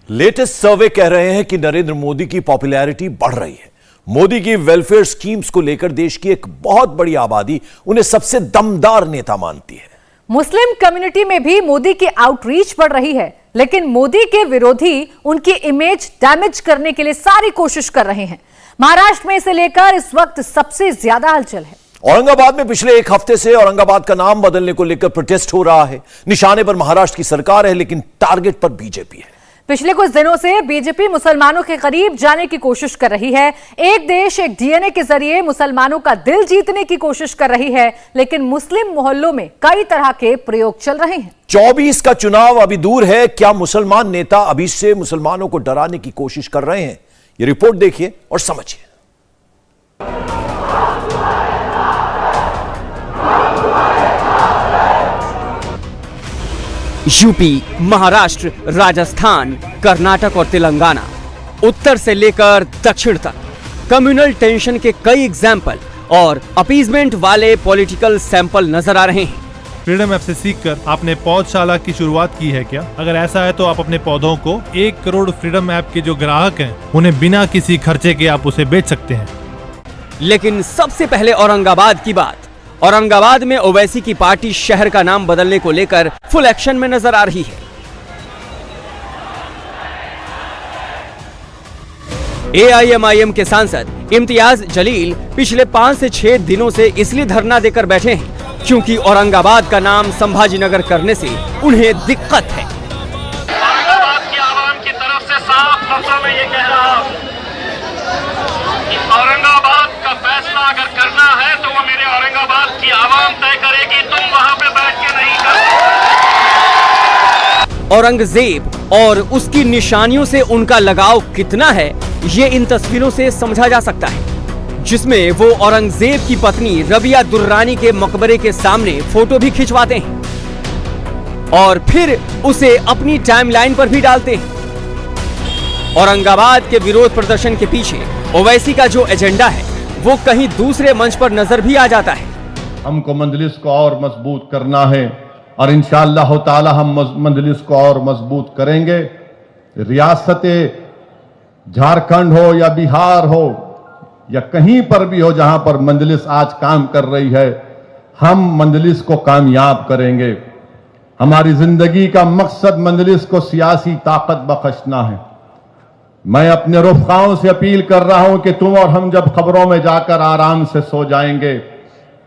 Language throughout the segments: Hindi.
लेटेस्ट सर्वे कह रहे हैं कि नरेंद्र मोदी की पॉपुलैरिटी बढ़ रही है। मोदी की वेलफेयर स्कीम्स को लेकर देश की एक बहुत बड़ी आबादी उन्हें सबसे दमदार नेता मानती है। मुस्लिम कम्युनिटी में भी मोदी की आउटरीच बढ़ रही है, लेकिन मोदी के विरोधी उनकी इमेज डैमेज करने के लिए सारी कोशिश कर रहे हैं। महाराष्ट्र में इसे लेकर इस वक्त सबसे ज्यादा हलचल है। औरंगाबाद में पिछले एक हफ्ते से औरंगाबाद का नाम बदलने को लेकर प्रोटेस्ट हो रहा है। निशाने पर महाराष्ट्र की सरकार है, लेकिन टारगेट पर बीजेपी है। पिछले कुछ दिनों से बीजेपी मुसलमानों के करीब जाने की कोशिश कर रही है। एक देश एक डीएनए के जरिए मुसलमानों का दिल जीतने की कोशिश कर रही है, लेकिन मुस्लिम मोहल्लों में कई तरह के प्रयोग चल रहे हैं। 24 का चुनाव अभी दूर है। क्या मुसलमान नेता अभी से मुसलमानों को डराने की कोशिश कर रहे हैं? ये रिपोर्ट देखिए और समझिए। यूपी, महाराष्ट्र, राजस्थान, कर्नाटक और तेलंगाना, उत्तर से लेकर दक्षिण तक कम्युनल टेंशन के कई एग्जाम्पल और अपीजमेंट वाले पॉलिटिकल सैंपल नजर आ रहे हैं। फ्रीडम ऐप से सीखकर आपने पौधशाला की शुरुआत की है क्या? अगर ऐसा है तो आप अपने पौधों को 1 करोड़ फ्रीडम ऐप के जो ग्राहक हैं उन्हें बिना किसी खर्चे के आप उसे बेच सकते हैं। लेकिन सबसे पहले औरंगाबाद की बात। औरंगाबाद में ओवैसी की पार्टी शहर का नाम बदलने को लेकर फुल एक्शन में नजर आ रही है। एआईएमआईएम के सांसद इम्तियाज जलील पिछले 5 से 6 दिनों से इसलिए धरना देकर बैठे हैं क्योंकि औरंगाबाद का नाम संभाजीनगर करने से उन्हें दिक्कत है। औरंगाबाद की आवाम की तरफ से साफ लफ्जों में ये कह रहा हूं कि औरंगाबाद का फैसला अगर करना है तो वो मेरे औरंगाबाद की आवाम तय करेगी, तुम वहां पे बैठ के नहीं कर। औरंगजेब और उसकी निशानियों से उनका लगाव कितना है, ये इन तस्वीरों से समझा जा सकता है, जिसमें वो औरंगजेब की पत्नी रबिया दुर्रानी के मकबरे के सामने फोटो भी खिंचवाते हैं और फिर उसे अपनी टाइमलाइन पर भी डालते हैं। औरंगाबाद के विरोध प्रदर्शन के पीछे ओवैसी का जो एजेंडा है वो कहीं दूसरे मंच पर नजर भी आ जाता है। हमको मंजलिस को और मजबूत करना है और इंशाअल्लाह ताला हम मंजलिस को और मजबूत करेंगे। रियासत झारखंड हो या बिहार हो या कहीं पर भी हो जहां पर मंजलिस आज काम कर रही है, हम मंजलिस को कामयाब करेंगे। हमारी जिंदगी का मकसद मंजलिस को सियासी ताकत बख्शना है। मैं अपने रुफ़क़ाओं से अपील कर रहा हूं कि तुम और हम जब खबरों में जाकर आराम से सो जाएंगे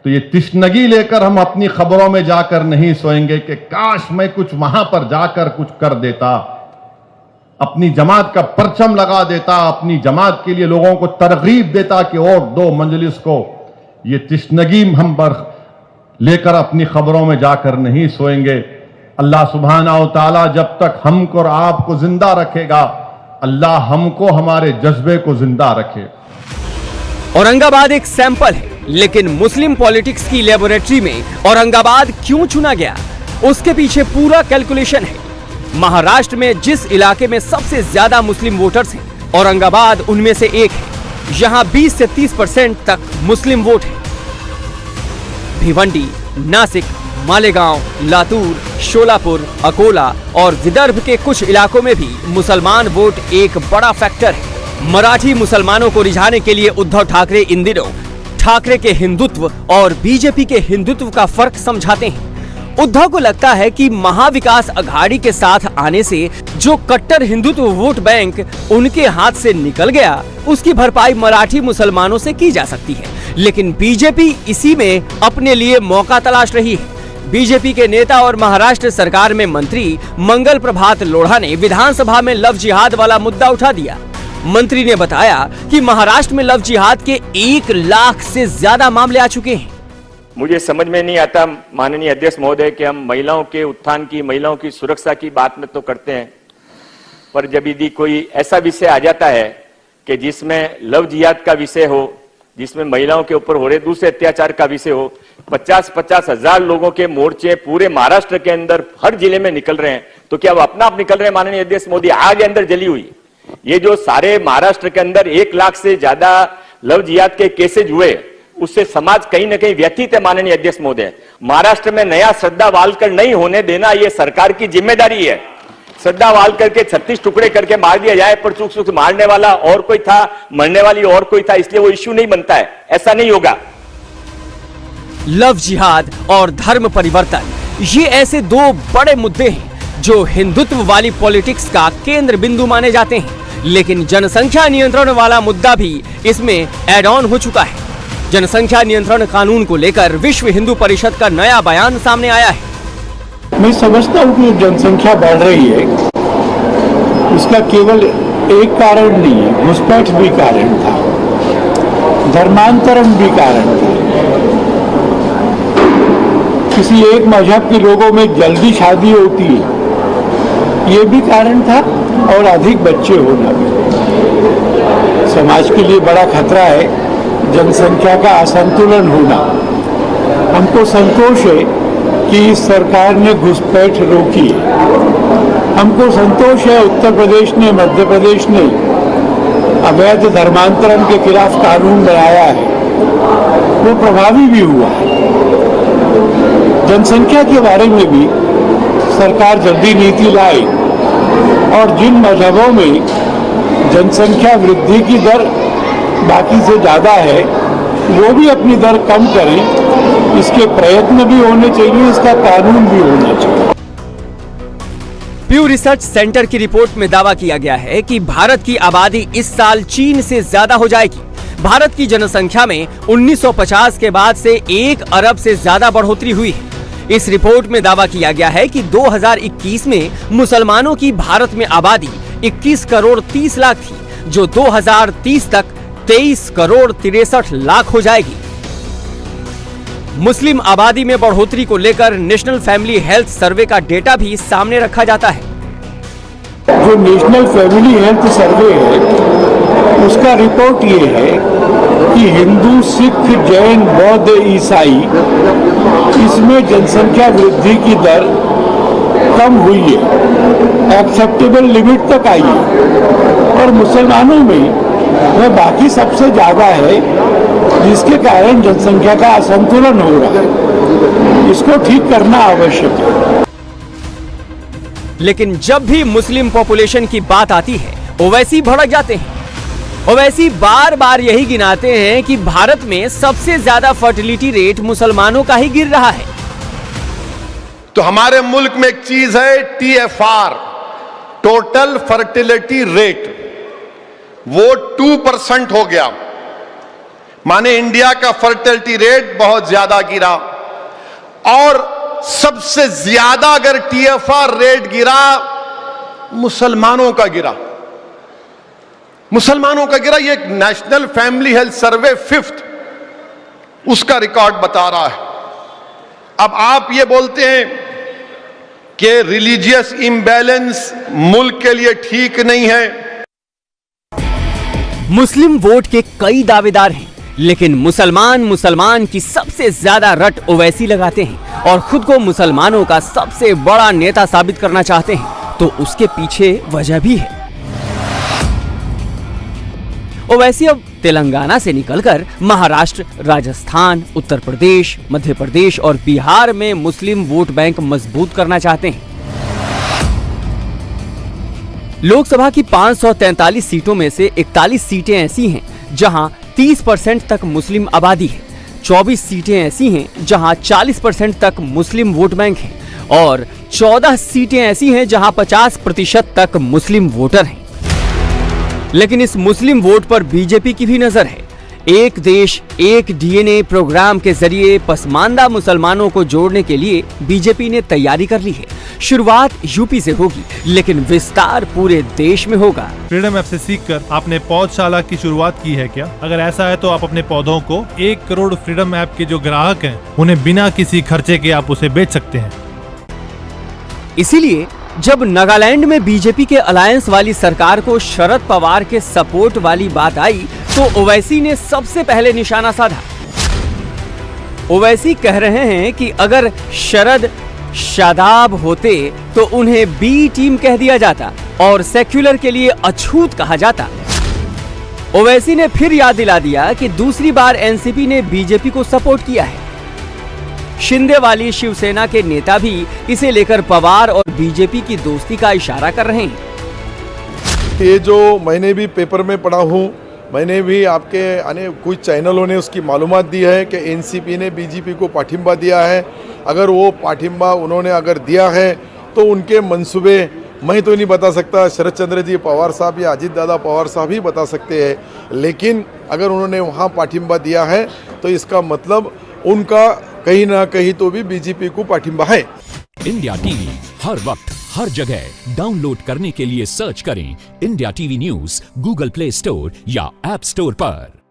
तो ये तिश्नगी लेकर हम अपनी खबरों में जाकर नहीं सोएंगे कि काश मैं कुछ वहां पर जाकर कुछ कर देता, अपनी जमात का परचम लगा देता, अपनी जमात के लिए लोगों को तरगीब देता कि और दो मंजलिस को। ये तिश्नगी हम पर लेकर अपनी खबरों में जाकर नहीं सोएंगे। अल्लाह सुब्हाना व तआला जब तक हमको और आपको जिंदा रखेगा, अल्लाह हमको हमारे जज्बे को जिंदा रखे। औरंगाबाद एक सैंपल है, लेकिन मुस्लिम पॉलिटिक्स की लेबोरेटरी में औरंगाबाद क्यों चुना गया, उसके पीछे पूरा कैलकुलेशन है। महाराष्ट्र में जिस इलाके में सबसे ज्यादा मुस्लिम वोटर्स हैं, औरंगाबाद उनमें से एक है। यहां 20 से 30% तक मुस्लिम वोट है। भिवंडी, नासिक, मालेगांव, लातूर, शोलापुर, अकोला और विदर्भ के कुछ इलाकों में भी मुसलमान वोट एक बड़ा फैक्टर है। मराठी मुसलमानों को रिझाने के लिए उद्धव ठाकरे इन दिनों ठाकरे के हिंदुत्व और बीजेपी के हिंदुत्व का फर्क समझाते हैं। उद्धव को लगता है कि महाविकास अघाड़ी के साथ आने से जो कट्टर हिंदुत्व वोट बैंक उनके हाथ से निकल गया, उसकी भरपाई मराठी मुसलमानों से की जा सकती है। लेकिन बीजेपी इसी में अपने लिए मौका तलाश रही है। बीजेपी के नेता और महाराष्ट्र सरकार में मंत्री मंगल प्रभात लोढ़ा ने विधानसभा में लव जिहाद वाला मुद्दा उठा दिया। मंत्री ने बताया कि महाराष्ट्र में लव जिहाद के 1 लाख से ज्यादा मामले आ चुके हैं। मुझे समझ में नहीं आता माननीय अध्यक्ष महोदय कि हम महिलाओं के उत्थान की, महिलाओं की सुरक्षा की बात में तो करते हैं, पर जब यदि कोई ऐसा विषय आ जाता है कि जिसमें लव जिहाद का विषय हो, जिसमें महिलाओं के ऊपर हो रहे दूसरे अत्याचार का विषय हो, 50-50 हजार लोगों के मोर्चे पूरे महाराष्ट्र के अंदर हर जिले में निकल रहे हैं, तो क्या वो अपना आप निकल रहे हैं? माननीय अध्यक्ष मोदी, आग अंदर जली हुई। ये जो सारे महाराष्ट्र के अंदर 1 लाख से ज्यादा लव जिहाद के केसेज हुए, उससे समाज कहीं ना कहीं व्यथित है। माननीय अध्यक्ष महोदय, महाराष्ट्र में नया श्रद्धा वालकर नहीं होने देना ये सरकार की जिम्मेदारी है। श्रद्धा वाल करके 36 टुकड़े करके मार दिया जाए, पर चूक चूक मारने वाला और कोई था, मरने वाली और कोई था, इसलिए वो इश्यू नहीं बनता है। ऐसा नहीं होगा। लव जिहाद और धर्म परिवर्तन, ये ऐसे दो बड़े मुद्दे हैं जो हिंदुत्व वाली पॉलिटिक्स का केंद्र बिंदु माने जाते हैं, लेकिन जनसंख्या नियंत्रण वाला मुद्दा भी इसमें एड ऑन हो चुका है। जनसंख्या नियंत्रण कानून को लेकर विश्व हिंदू परिषद का नया बयान सामने आया है। मैं समझता हूँ कि जनसंख्या बढ़ रही है, इसका केवल एक कारण नहीं है, घुसपैठ भी कारण था, धर्मांतरण भी कारण था, किसी एक मजहब के लोगों में जल्दी शादी होती है ये भी कारण था, और अधिक बच्चे होना भी। समाज के लिए बड़ा खतरा है जनसंख्या का असंतुलन होना। हमको संतोष है कि सरकार ने घुसपैठ रोकी है, हमको संतोष है उत्तर प्रदेश ने, मध्य प्रदेश ने अवैध धर्मांतरण के खिलाफ कानून बनाया है, वो प्रभावी भी हुआ है। जनसंख्या के बारे में भी सरकार जल्दी नीति लाए, और जिन मजहबों में जनसंख्या वृद्धि की दर बाकी से ज़्यादा है वो भी अपनी दर कम करें, इसके प्रयत्न भी होने चाहिए, इसका कानून भी होना चाहिए। प्यू रिसर्च सेंटर की रिपोर्ट में दावा किया गया है कि भारत की आबादी इस साल चीन से ज्यादा हो जाएगी। भारत की जनसंख्या में 1950 के बाद से 1 अरब से ज्यादा बढ़ोतरी हुई है। इस रिपोर्ट में दावा किया गया है कि 2021 में मुसलमानों की भारत में आबादी 21 करोड़ 30 लाख थी, जो 2030 तक 23 करोड़ 63 लाख हो जाएगी। मुस्लिम आबादी में बढ़ोतरी को लेकर नेशनल फैमिली हेल्थ सर्वे का डेटा भी सामने रखा जाता है। जो नेशनल फैमिली हेल्थ सर्वे है उसका रिपोर्ट ये है कि हिंदू, सिख, जैन, बौद्ध, ईसाई इसमें जनसंख्या वृद्धि की दर कम हुई है, एक्सेप्टेबल लिमिट तक आई है, और मुसलमानों में वह बाकी सबसे ज्यादा है, जिसके कारण जनसंख्या का असंतुलन हो रहा है। इसको ठीक करना आवश्यक है। लेकिन जब भी मुस्लिम पॉपुलेशन की बात आती है ओवैसी भड़क जाते हैं। ओवैसी बार बार यही गिनाते हैं कि भारत में सबसे ज्यादा फर्टिलिटी रेट मुसलमानों का ही गिर रहा है। तो हमारे मुल्क में एक चीज है TFR, टोटल फर्टिलिटी रेट, वो 2% हो गया। माने इंडिया का फर्टिलिटी रेट बहुत ज्यादा गिरा, और सबसे ज्यादा अगर TFR रेट गिरा मुसलमानों का गिरा, मुसलमानों का गिरा। ये national family health survey 5th उसका रिकॉर्ड बता रहा है। अब आप ये बोलते हैं कि रिलीजियस इम्बैलेंस मुल्क के लिए ठीक नहीं है। मुस्लिम वोट के कई दावेदार हैं, लेकिन मुसलमान की सबसे ज्यादा रट ओवैसी लगाते हैं और खुद को मुसलमानों का सबसे बड़ा नेता साबित करना चाहते हैं। तो उसके पीछे वजह भी है। ओवैसी अब तेलंगाना से निकलकर महाराष्ट्र, राजस्थान, उत्तर प्रदेश, मध्य प्रदेश और बिहार में मुस्लिम वोट बैंक मजबूत करना चाहते हैं। लोकसभा की 543 सीटों में से 41 सीटें ऐसी हैं जहां 30% तक मुस्लिम आबादी है, 24 सीटें ऐसी हैं जहां 40% तक मुस्लिम वोट बैंक है, और 14 सीटें ऐसी हैं जहां 50% तक मुस्लिम वोटर हैं। लेकिन इस मुस्लिम वोट पर बीजेपी की भी नजर है। एक देश एक डीएनए प्रोग्राम के जरिए पसमानदा मुसलमानों को जोड़ने के लिए बीजेपी ने तैयारी कर ली है। शुरुआत यूपी से होगी, लेकिन विस्तार पूरे देश में होगा। फ्रीडम ऐप से सीखकर आपने पौधशाला की शुरुआत की है क्या? अगर ऐसा है तो आप अपने पौधों को 1 करोड़ फ्रीडम ऐप के जो ग्राहक हैं उन्हें बिना किसी खर्चे के आप उसे बेच सकते हैं। इसीलिए जब नागालैंड में बीजेपी के अलायंस वाली सरकार को शरद पवार के सपोर्ट वाली बात आई तो ओवैसी ने सबसे पहले निशाना साधा। ओवैसी कह रहे हैं कि अगर शरद शादाब होते तो उन्हें बी टीम कह दिया जाता और सेक्युलर के लिए अछूत कहा जाता। ओवैसी ने फिर याद दिला दिया कि दूसरी बार एनसीपी ने बीजेपी को सपोर्ट किया है। शिंदे वाली शिवसेना के नेता भी इसे लेकर पवार और बीजेपी की दोस्ती का इशारा कर रहे हैं। ये जो मैंने भी पेपर में पढ़ा हूँ, मैंने भी आपके कुछ चैनलों ने उसकी मालूमात दी है कि एनसीपी ने बीजेपी को पाठिंबा दिया है। अगर वो पाठिंबा उन्होंने अगर दिया है तो उनके मंसूबे मैं तो नहीं बता सकता, शरद चंद्र जी पवार साहब या अजीत दादा पवार साहब ही बता सकते हैं। लेकिन अगर उन्होंने वहाँ पाठिंबा दिया है तो इसका मतलब उनका कहीं ना कहीं तो भी बीजेपी को पाठिंबा है। इंडिया टीवी हर वक्त हर जगह डाउनलोड करने के लिए सर्च करें India TV news Google play store या ऐप स्टोर पर।